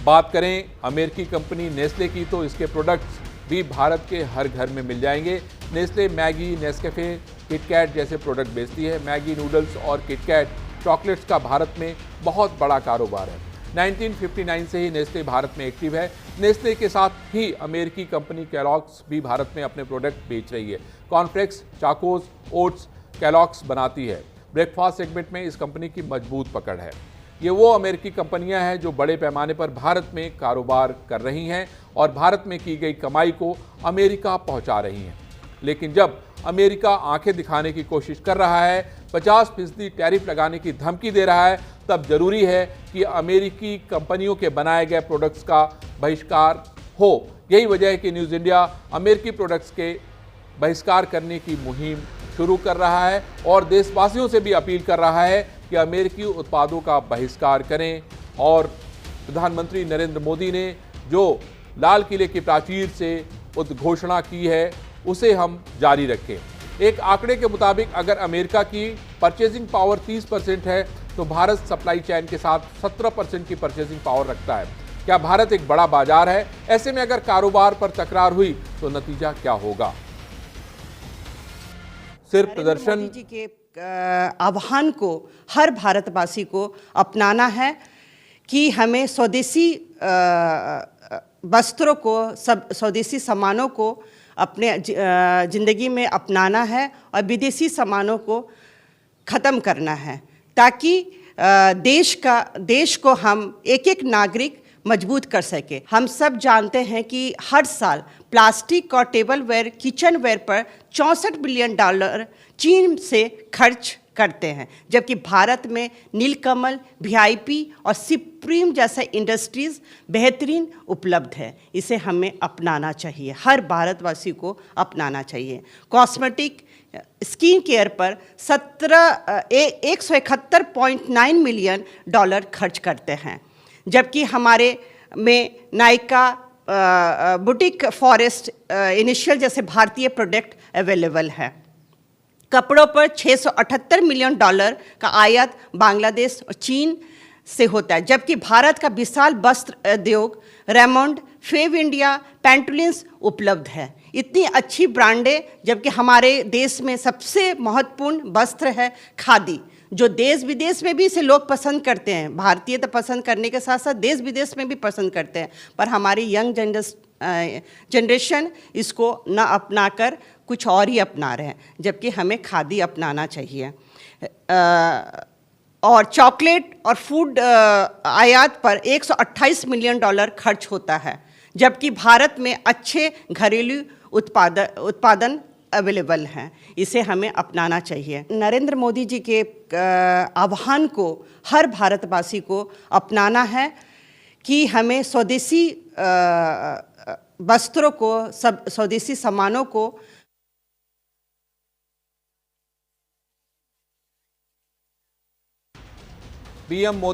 बात करें अमेरिकी कंपनी नेस्ले की तो इसके प्रोडक्ट्स भी भारत के हर घर में मिल जाएंगे। नेस्ले मैगी, नेस्कैफे, किटकैट जैसे प्रोडक्ट बेचती है। मैगी नूडल्स और किटकैट चॉकलेट्स का भारत में बहुत बड़ा कारोबार है। 1959 से ही नेस्ले भारत में एक्टिव है। नेस्ले के साथ ही अमेरिकी कंपनी केलॉग्स भी भारत में अपने प्रोडक्ट बेच रही है। कॉर्नफ्लेक्स, चाकोस, ओट्स केलॉग्स बनाती है। ब्रेकफास्ट सेगमेंट में इस कंपनी की मजबूत पकड़ है। ये वो अमेरिकी कंपनियां हैं जो बड़े पैमाने पर भारत में कारोबार कर रही हैं और भारत में की गई कमाई को अमेरिका पहुंचा रही हैं। लेकिन जब अमेरिका आंखें दिखाने की कोशिश कर रहा है, 50% टैरिफ लगाने की धमकी दे रहा है, तब जरूरी है कि अमेरिकी कंपनियों के बनाए गए प्रोडक्ट्स का बहिष्कार हो। यही वजह है कि न्यूज़ इंडिया अमेरिकी प्रोडक्ट्स के बहिष्कार करने की मुहिम शुरू कर रहा है और देशवासियों से भी अपील कर रहा है कि अमेरिकी उत्पादों का बहिष्कार करें। और प्रधानमंत्री नरेंद्र मोदी ने जो लाल किले की प्राचीर से उद्घोषणा की है उसे हम जारी रखें। एक आंकड़े के मुताबिक अगर अमेरिका की परचेजिंग पावर 30% है तो भारत सप्लाई चेन के साथ 17% की परचेजिंग पावर रखता है। क्या भारत एक बड़ा बाजार है? ऐसे में अगर कारोबार पर तकरार हुई तो नतीजा क्या होगा? सिर्फ प्रदर्शन मोदी जी के आह्वान को हर भारतवासी को अपनाना है कि हमें स्वदेशी वस्त्रों को, सब स्वदेशी सामानों को अपने ज़िंदगी में अपनाना है और विदेशी सामानों को ख़त्म करना है, ताकि देश को हम एक एक नागरिक मजबूत कर सके। हम सब जानते हैं कि हर साल प्लास्टिक और टेबलवेयर, किचनवेयर पर $64 बिलियन चीन से खर्च करते हैं, जबकि भारत में नीलकमल, VIP और सुप्रीम जैसा इंडस्ट्रीज़ बेहतरीन उपलब्ध है। इसे हमें अपनाना चाहिए, हर भारतवासी को अपनाना चाहिए। कॉस्मेटिक, स्किन केयर पर 171.9 मिलियन डॉलर खर्च करते हैं, जबकि हमारे में नायका, बुटीक, फॉरेस्ट, इनिशियल जैसे भारतीय प्रोडक्ट अवेलेबल है। कपड़ों पर $678 मिलियन का आयात बांग्लादेश और चीन से होता है, जबकि भारत का विशाल वस्त्र उद्योग, रेमंड, फेव इंडिया, पैंटूलिन्स उपलब्ध है। इतनी अच्छी ब्रांडें, जबकि हमारे देश में सबसे महत्वपूर्ण वस्त्र है खादी, जो देश विदेश में भी इसे लोग पसंद करते हैं। भारतीय तो पसंद करने के साथ साथ देश विदेश में भी पसंद करते हैं, पर हमारी यंग जनरेशन इसको न अपनाकर कुछ और ही अपना रहे हैं, जबकि हमें खादी अपनाना चाहिए। और चॉकलेट और फूड आयात पर $128 मिलियन खर्च होता है, जबकि भारत में अच्छे घरेलू उत्पादन अवेलेबल हैं। इसे हमें अपनाना चाहिए। नरेंद्र मोदी जी के आह्वान को हर भारतवासी को अपनाना है कि हमें स्वदेशी वस्त्रों को, सब स्वदेशी सामानों को पीएम मोदी